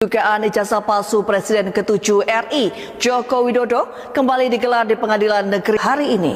Dugaan ijazah palsu Presiden ke-7 RI Joko Widodo kembali digelar di Pengadilan Negeri hari ini.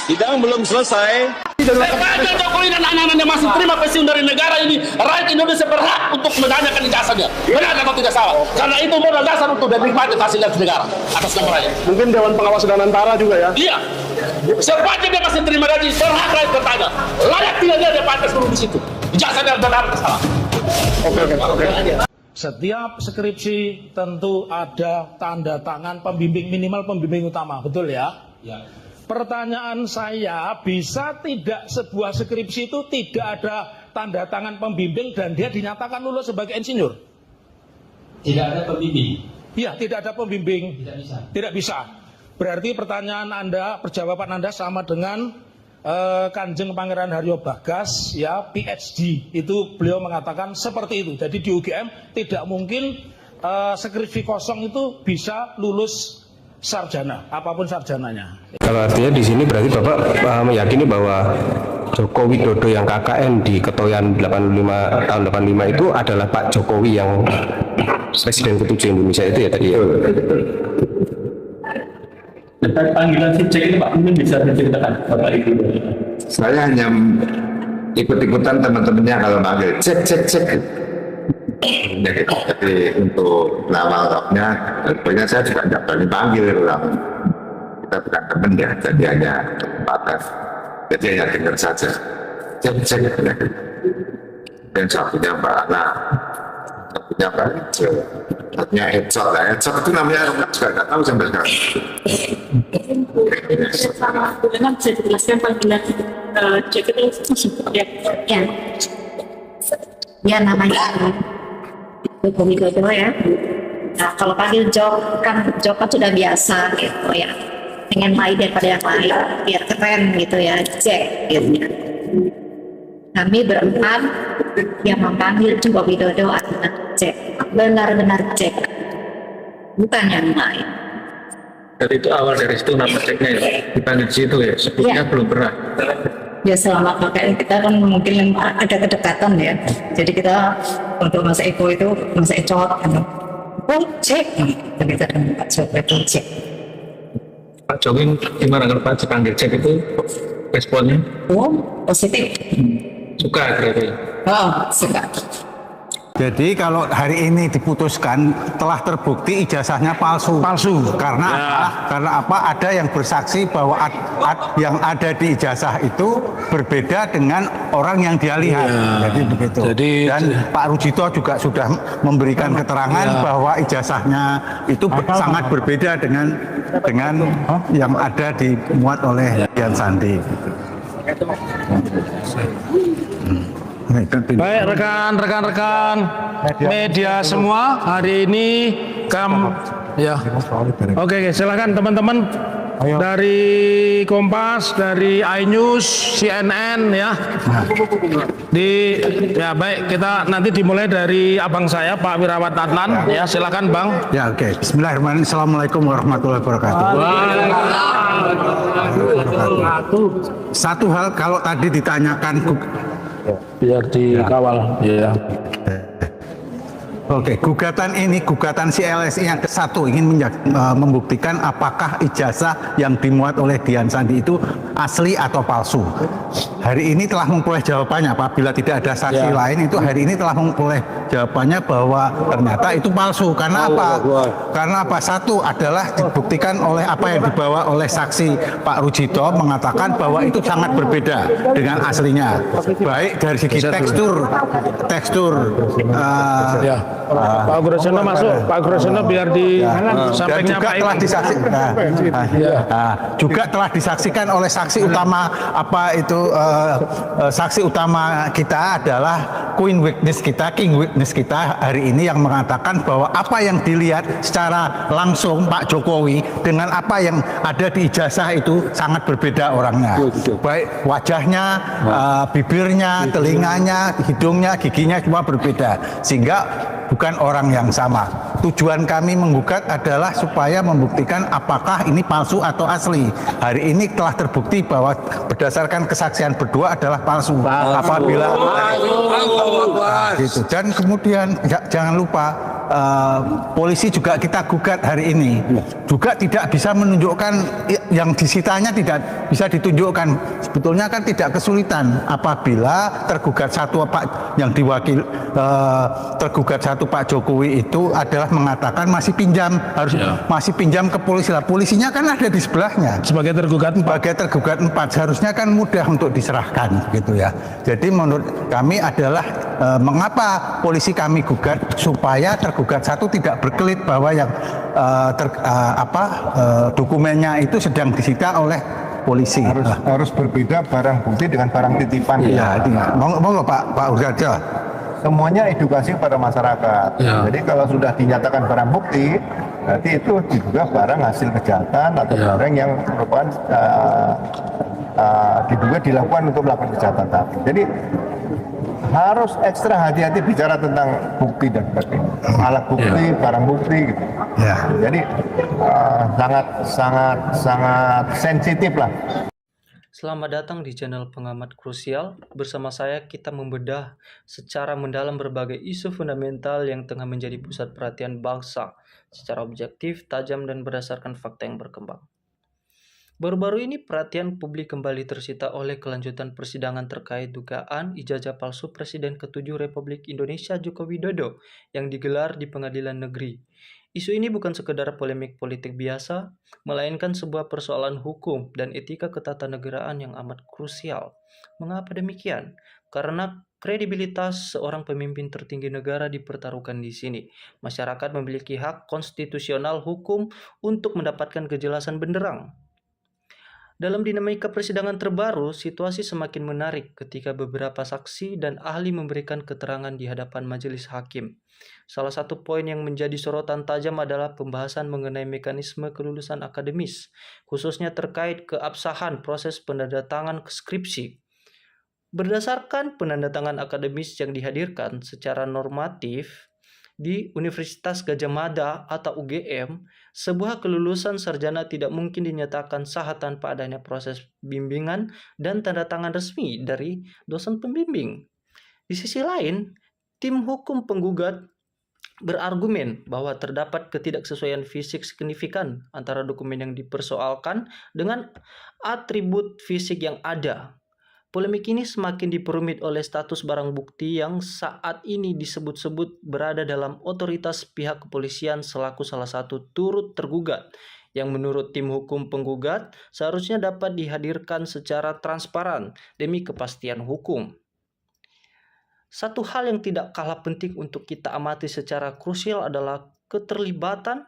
Sidang belum selesai. Sebagai Jokowi dan anak-anaknya masih terima pensiun dari negara ini, rakyat Indonesia berhak untuk menanyakan ijazahnya. Benar atau tidak salah? Karena itu modal dasar untuk menikmati fasilitas negara atas nama rakyat. Mungkin Dewan Pengawas dan Antara juga ya? Iya. Sepanjang dia masih terima gaji, berhak rakyat bertanya. Layak tidak dia pantas dulu di situ. Ijazahnya benar atau salah? Oke. Setiap skripsi tentu ada tanda tangan pembimbing, minimal pembimbing utama, betul ya? Ya. Pertanyaan saya, bisa tidak sebuah skripsi itu tidak ada tanda tangan pembimbing dan dia dinyatakan lulus sebagai insinyur? Tidak ada pembimbing. Iya, tidak ada pembimbing. Tidak bisa. Tidak bisa. Berarti pertanyaan Anda, perjawaban Anda sama dengan Kanjeng Pangeran Haryo Bagas, ya, PhD. Itu beliau mengatakan seperti itu. Jadi di UGM tidak mungkin skripsi kosong itu bisa lulus sarjana, apapun sarjananya. Kalau artinya di sini berarti Bapak meyakini bahwa Joko Widodo yang KKN di Ketoyan 85 tahun 85 itu adalah Pak Jokowi yang Presiden ke-7 Indonesia itu ya tadi ya? Panggilan si cek ini Pak, mungkin bisa diceritakan Bapak Ibu. Saya hanya ikut-ikutan teman-temannya kalau panggil cek. Jadi untuk nama lengkapnya, sebenarnya saya juga tidak berani panggil orang. Kita bukan teman ya, jadi hanya batas. Jadi hanya dengar saja. Cek. Dan satunya Mbak Ana, satunya Mbak Ijo, satunya Ecot lah. Ecot itu namanya juga nggak tahu sampai sekarang. Memang bisa dijelaskan panggilan cek itu ya. Ya namanya Joko Widodo ya. Nah kalau panggil Jok kan sudah biasa gitu ya. Pengen main daripada yang lain biar keren gitu ya. Cek gitu. Kami berempat yang memanggil Joko Widodo adalah cek. Benar-benar cek. Bukan yang lain. Dari itu awal dari situ nama ceknya ya, dipanggil di situ ya. Sebelumnya belum pernah. Ya selama pakai kita kan mungkin ada kedekatan ya. Jadi kita untuk Mas Eko itu Mas Ecot gitu. Oh cek kita dengan Pak Jokowi itu cek. Pak Jokowi gimana kalau Pak dipanggil cek itu responnya? Oh positif. Suka berarti. Oh suka. Jadi kalau hari ini diputuskan telah terbukti ijazahnya palsu. Karena apa? Karena apa? Ada yang bersaksi bahwa yang ada di ijazah itu berbeda dengan orang yang dia lihat. Jadi begitu. Dan Pak Rujito juga sudah memberikan keterangan bahwa ijazahnya itu sangat berbeda dengan yang ada dimuat oleh Dian Sandi. Baik rekan-rekan media semua, hari ini ya. Oke, silakan teman-teman dari Kompas, dari iNews, CNN ya. Ya baik, kita nanti dimulai dari abang saya Pak Wirawan Adnan ya, silakan Bang. Ya oke. Bismillahirrahmanirrahim. Assalamualaikum warahmatullahi wabarakatuh. Satu hal kalau tadi ditanyakan biar dikawal ya. Oke, gugatan si LSI yang ke-1 ingin membuktikan apakah ijazah yang dimuat oleh Dian Sandi itu asli atau palsu. Hari ini telah memperoleh jawabannya. Apabila tidak ada saksi lain, itu hari ini telah memperoleh jawabannya bahwa ternyata itu palsu. Karena apa? Karena apa? Satu adalah dibuktikan oleh apa yang dibawa oleh saksi Pak Rujito mengatakan bahwa itu sangat berbeda dengan aslinya. Baik dari segi tekstur. Pak Grosono masuk, Pak Grosono biar disampaikan juga telah disaksikan. Juga telah disaksikan oleh saksi utama saksi utama kita adalah king witness kita hari ini yang mengatakan bahwa apa yang dilihat secara langsung Pak Jokowi dengan apa yang ada di ijazah itu sangat berbeda orangnya. Baik wajahnya, bibirnya, telinganya, hidungnya, giginya semua berbeda. Sehingga bukan orang yang sama. Tujuan kami menggugat adalah supaya membuktikan apakah ini palsu atau asli. Hari ini telah terbukti bahwa berdasarkan kesaksian berdua adalah palsu. Apabila gitu. Dan kemudian jangan lupa polisi juga kita gugat hari ini juga tidak bisa menunjukkan yang disitanya, tidak bisa ditunjukkan. Sebetulnya kan tidak kesulitan apabila tergugat satu Pak yang diwakil tergugat satu Pak Jokowi itu adalah mengatakan masih pinjam, harus masih pinjam ke polisi. Lah polisinya kan ada di sebelahnya Sebagai tergugat 4. sebagai tergugat 4, seharusnya kan mudah untuk diserahkan gitu ya. Jadi menurut kami adalah mengapa polisi kami gugat supaya tergugat satu tidak berkelit bahwa yang dokumennya itu sedang disita oleh polisi. Harus berbeda barang bukti dengan barang titipan. Iya, monggo Pak Urgaja. Semuanya edukasi pada masyarakat. Jadi kalau sudah dinyatakan barang bukti, berarti itu diduga barang hasil kejahatan atau barang yang merupakan diduga dilakukan untuk melakukan kejahatan. Jadi harus ekstra hati-hati bicara tentang bukti dan sebagainya, alat bukti, barang bukti, gitu. Jadi sangat sensitif lah. Selamat datang di channel Pengamat Krusial. Bersama saya kita membedah secara mendalam berbagai isu fundamental yang tengah menjadi pusat perhatian bangsa secara objektif, tajam, dan berdasarkan fakta yang berkembang. Baru-baru ini perhatian publik kembali tersita oleh kelanjutan persidangan terkait dugaan ijazah palsu Presiden ke-7 Republik Indonesia Joko Widodo yang digelar di Pengadilan Negeri. Isu ini bukan sekedar polemik politik biasa, melainkan sebuah persoalan hukum dan etika ketatanegaraan yang amat krusial. Mengapa demikian? Karena kredibilitas seorang pemimpin tertinggi negara dipertaruhkan di sini. Masyarakat memiliki hak konstitusional hukum untuk mendapatkan kejelasan benderang. Dalam dinamika persidangan terbaru, situasi semakin menarik ketika beberapa saksi dan ahli memberikan keterangan di hadapan majelis hakim. Salah satu poin yang menjadi sorotan tajam adalah pembahasan mengenai mekanisme kelulusan akademis, khususnya terkait keabsahan proses penandatangan skripsi. Berdasarkan penandatangan akademis yang dihadirkan secara normatif, di Universitas Gadjah Mada atau UGM, sebuah kelulusan sarjana tidak mungkin dinyatakan sah tanpa adanya proses bimbingan dan tanda tangan resmi dari dosen pembimbing. Di sisi lain, tim hukum penggugat berargumen bahwa terdapat ketidaksesuaian fisik signifikan antara dokumen yang dipersoalkan dengan atribut fisik yang ada. Polemik ini semakin diperumit oleh status barang bukti yang saat ini disebut-sebut berada dalam otoritas pihak kepolisian selaku salah satu turut tergugat, yang menurut tim hukum penggugat seharusnya dapat dihadirkan secara transparan demi kepastian hukum. Satu hal yang tidak kalah penting untuk kita amati secara krusial adalah keterlibatan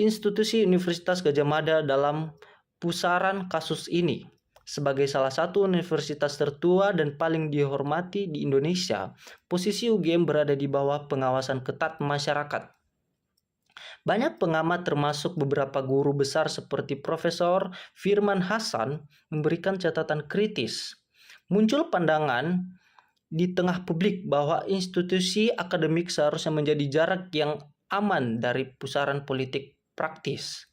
institusi Universitas Gadjah Mada dalam pusaran kasus ini. Sebagai salah satu universitas tertua dan paling dihormati di Indonesia, posisi UGM berada di bawah pengawasan ketat masyarakat. Banyak pengamat termasuk beberapa guru besar seperti Profesor Firman Hasan memberikan catatan kritis. Muncul pandangan di tengah publik bahwa institusi akademik seharusnya menjadi jarak yang aman dari pusaran politik praktis.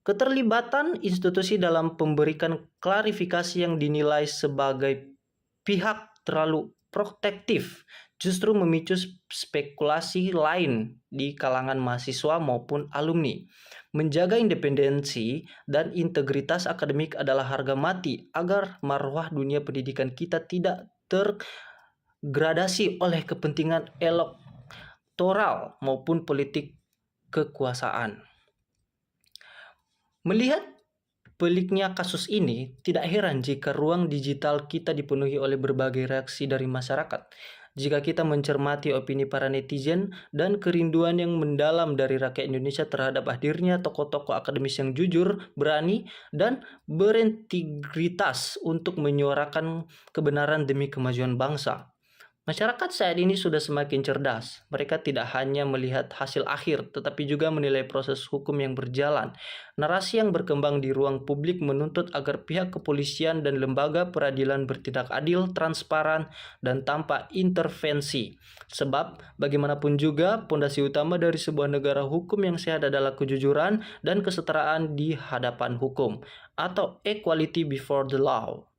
Keterlibatan institusi dalam pemberikan klarifikasi yang dinilai sebagai pihak terlalu protektif justru memicu spekulasi lain di kalangan mahasiswa maupun alumni. Menjaga independensi dan integritas akademik adalah harga mati agar marwah dunia pendidikan kita tidak tergradasi oleh kepentingan elektoral maupun politik kekuasaan. Melihat peliknya kasus ini, tidak heran jika ruang digital kita dipenuhi oleh berbagai reaksi dari masyarakat. Jika kita mencermati opini para netizen dan kerinduan yang mendalam dari rakyat Indonesia terhadap hadirnya tokoh-tokoh akademis yang jujur, berani, dan berintegritas untuk menyuarakan kebenaran demi kemajuan bangsa. Masyarakat saat ini sudah semakin cerdas. Mereka tidak hanya melihat hasil akhir, tetapi juga menilai proses hukum yang berjalan. Narasi yang berkembang di ruang publik menuntut agar pihak kepolisian dan lembaga peradilan bertindak adil, transparan, dan tanpa intervensi. Sebab, bagaimanapun juga, pondasi utama dari sebuah negara hukum yang sehat adalah kejujuran dan kesetaraan di hadapan hukum, atau equality before the law.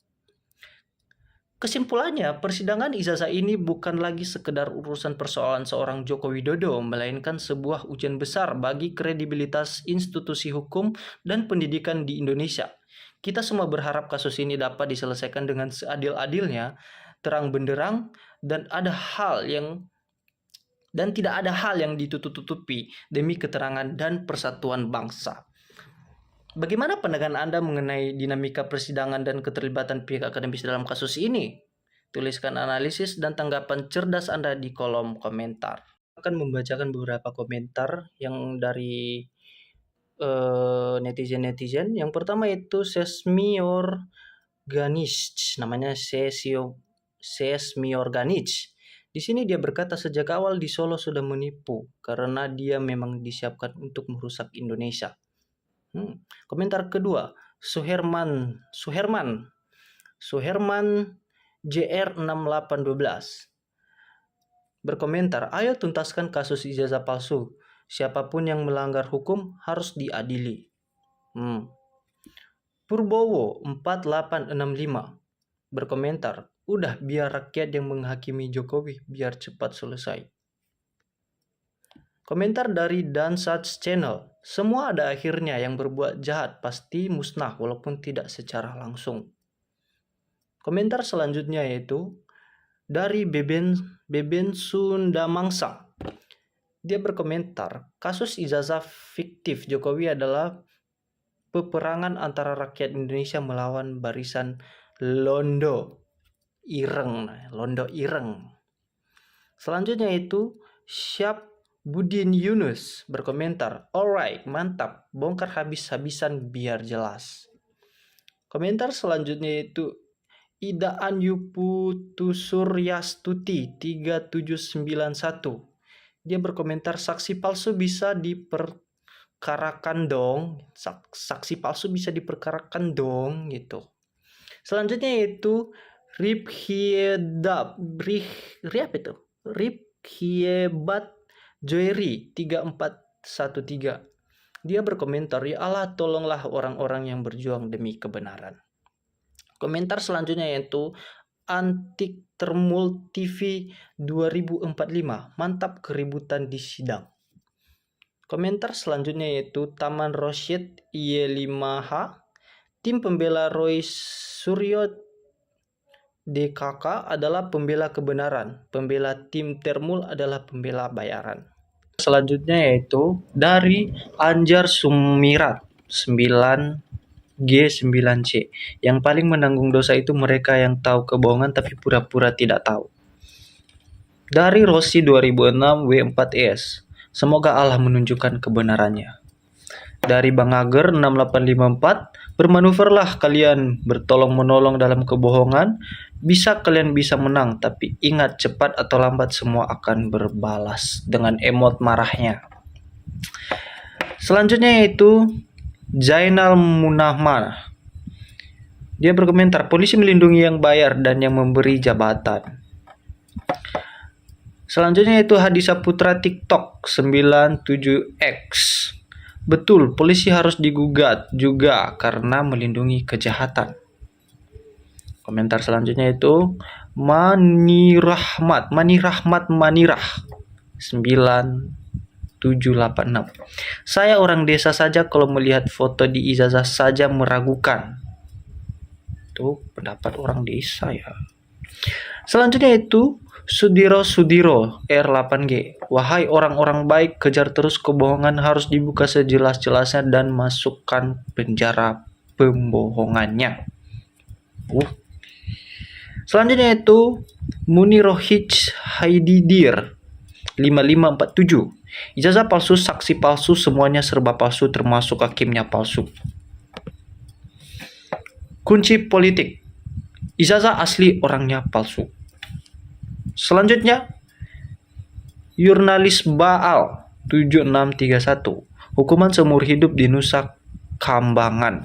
Kesimpulannya, persidangan ijazah ini bukan lagi sekedar urusan persoalan seorang Joko Widodo, melainkan sebuah ujian besar bagi kredibilitas institusi hukum dan pendidikan di Indonesia. Kita semua berharap kasus ini dapat diselesaikan dengan seadil-adilnya, terang benderang, dan tidak ada hal yang ditutup-tutupi demi keterangan dan persatuan bangsa. Bagaimana pandangan Anda mengenai dinamika persidangan dan keterlibatan pihak akademis dalam kasus ini? Tuliskan analisis dan tanggapan cerdas Anda di kolom komentar. Akan membacakan beberapa komentar yang dari netizen-netizen. Yang pertama itu Sesmior Ganich, namanya Sesmior Ganich. Di sini dia berkata sejak awal di Solo sudah menipu karena dia memang disiapkan untuk merusak Indonesia. Komentar kedua, Suherman JR6812 berkomentar, ayo tuntaskan kasus ijazah palsu. Siapapun yang melanggar hukum harus diadili. Purbowo 4865 berkomentar, udah biar rakyat yang menghakimi Jokowi biar cepat selesai. Komentar dari Dansats Channel, semua ada akhirnya, yang berbuat jahat pasti musnah walaupun tidak secara langsung. Komentar selanjutnya yaitu dari Beben Sundamangsa. Dia berkomentar, kasus ijazah fiktif Jokowi adalah peperangan antara rakyat Indonesia melawan barisan Londo Ireng. Selanjutnya itu Syab Budin Yunus berkomentar, alright, mantap, bongkar habis-habisan biar jelas. Komentar selanjutnya itu Ida Anyuputusuryastuti 3791. Dia berkomentar, saksi palsu bisa diperkarakan dong. Saksi palsu bisa diperkarakan dong gitu. Selanjutnya itu Riphiebat Joeri 3413. Dia berkomentar, ya Allah tolonglah orang-orang yang berjuang demi kebenaran. Komentar selanjutnya yaitu Antik Termul TV 2045, mantap keributan di sidang. Komentar selanjutnya yaitu Taman Rosyid Y5H, tim pembela Roy Suryo DKK adalah pembela kebenaran, pembela tim Termul adalah pembela bayaran. Selanjutnya yaitu dari Anjar Sumirat 9G9C. Yang paling menanggung dosa itu mereka yang tahu kebohongan tapi pura-pura tidak tahu. Dari Rossi 2006 W4S. Semoga Allah menunjukkan kebenarannya. Dari Bang Ager 6854, bermanuverlah kalian bertolong-menolong dalam kebohongan. Kalian bisa menang, tapi ingat cepat atau lambat semua akan berbalas, dengan emot marahnya. Selanjutnya yaitu Zainal Munahmar. Dia berkomentar, polisi melindungi yang bayar dan yang memberi jabatan. Selanjutnya itu Hadisa Putra TikTok 97X. Betul, polisi harus digugat juga karena melindungi kejahatan. Komentar selanjutnya itu Manirah 9786. Saya orang desa saja kalau melihat foto di ijazah saja meragukan. Itu pendapat orang desa ya. Selanjutnya itu Sudiro R8G. Wahai orang-orang baik, kejar terus kebohongan, harus dibuka sejelas-jelasnya dan masukkan penjara pembohongannya. Selanjutnya itu Munirohij Haididir 5547. Ijazah palsu, saksi palsu, semuanya serba palsu termasuk hakimnya palsu. Kunci politik. Ijazah asli, orangnya palsu. Selanjutnya, Jurnalis Baal 7631, hukuman seumur hidup di Nusa Kambangan.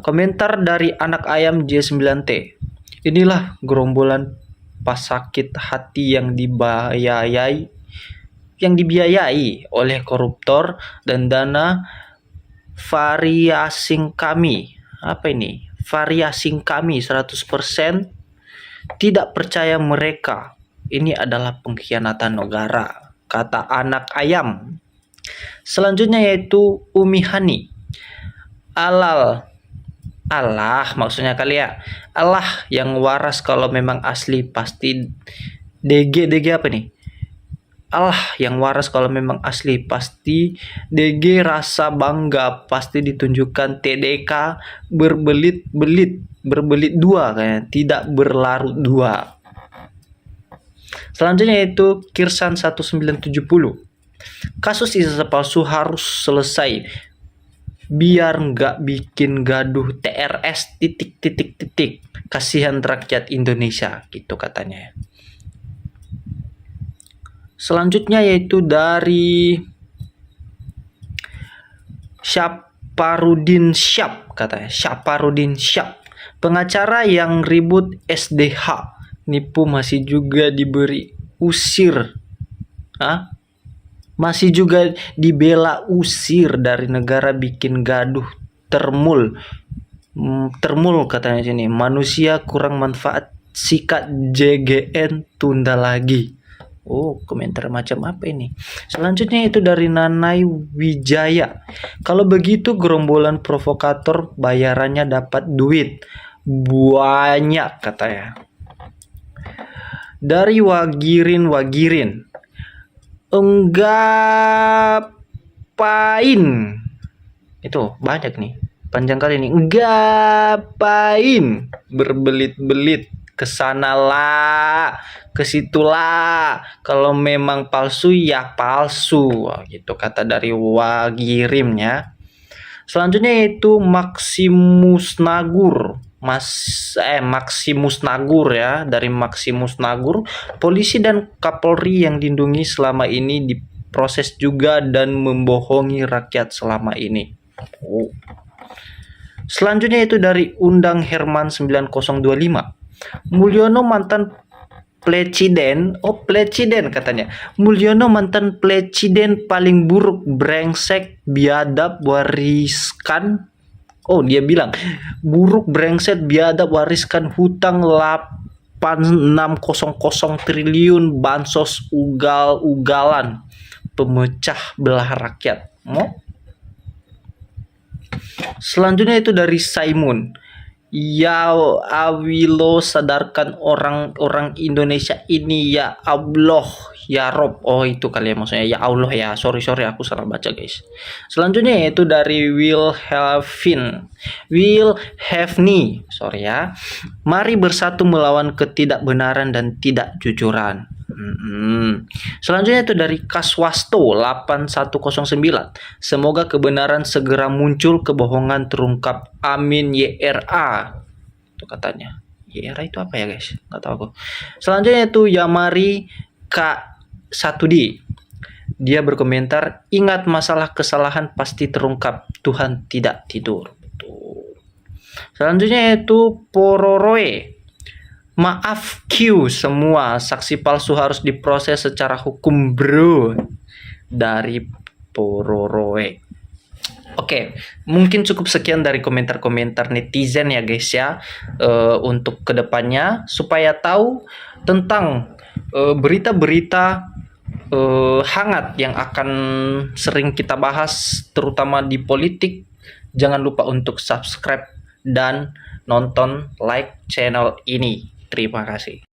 Komentar dari anak ayam J9T. Inilah gerombolan pasakit hati yang dibiayai oleh koruptor dan dana variasing kami. Apa ini? Variasing kami 100%. Tidak percaya mereka. Ini adalah pengkhianatan negara, kata anak ayam. Selanjutnya yaitu Umi Hani. Allah maksudnya kali ya. Allah yang waras kalau memang asli pasti DG apa nih? Allah yang waras kalau memang asli pasti DG, rasa bangga pasti ditunjukkan, TDK berbelit dua kayaknya, tidak berlarut dua. Selanjutnya yaitu Kirsan 1970. Kasus ijazah palsu harus selesai biar nggak bikin gaduh TRS ... Kasihan rakyat Indonesia, gitu katanya. Selanjutnya yaitu dari Syaparudin Syab, katanya Syaparudin Syab, pengacara yang ribut SDH nipu masih juga diberi usir. Masih juga dibela usir dari negara, bikin gaduh termul katanya sini. Manusia kurang manfaat, sikat JGN tunda lagi. Oh, komentar macam apa ini? Selanjutnya itu dari Nanai Wijaya. Kalau begitu gerombolan provokator bayarannya dapat duit banyak, katanya. Dari Wagirin, enggapain, itu banyak nih, panjang kali ini. Enggapain berbelit-belit, kesanalah kesitulah, kalau memang palsu ya palsu, gitu kata dari Wagirimnya. Selanjutnya itu Maximus Nagur ya, dari Maximus Nagur. Polisi dan Kapolri yang dilindungi selama ini diproses juga dan membohongi rakyat selama ini. Selanjutnya itu dari Undang Herman 9025. Mulyono mantan presiden, katanya. Mulyono mantan presiden paling buruk, brengsek, biadab, wariskan. Dia bilang buruk, brengsek, biadab, wariskan hutang 8600 triliun, bansos ugal-ugalan, pemecah belah rakyat. Selanjutnya itu dari Simon. Ya awilo, sadarkan orang Indonesia ini, ya Allah, ya Rob. Itu kali ya maksudnya, ya Allah ya. Sorry aku salah baca guys. Selanjutnya yaitu dari Will Havni, sorry ya. Mari bersatu melawan ketidakbenaran dan tidak jujuran. Selanjutnya itu dari Kaswasto 8109. Semoga kebenaran segera muncul, kebohongan terungkap. Amin YRA. Itu katanya. YRA itu apa ya guys? Nggak tahu aku. Selanjutnya itu Yamari K1D. Dia berkomentar, ingat masalah kesalahan pasti terungkap. Tuhan tidak tidur. Betul. Selanjutnya itu Pororoe. Maaf Q semua, saksi palsu harus diproses secara hukum bro. Dari Pororoe. Oke, mungkin cukup sekian dari komentar-komentar netizen ya guys ya. Untuk kedepannya supaya tahu tentang berita-berita hangat yang akan sering kita bahas, terutama di politik. Jangan lupa untuk subscribe dan nonton, like channel ini. Terima kasih.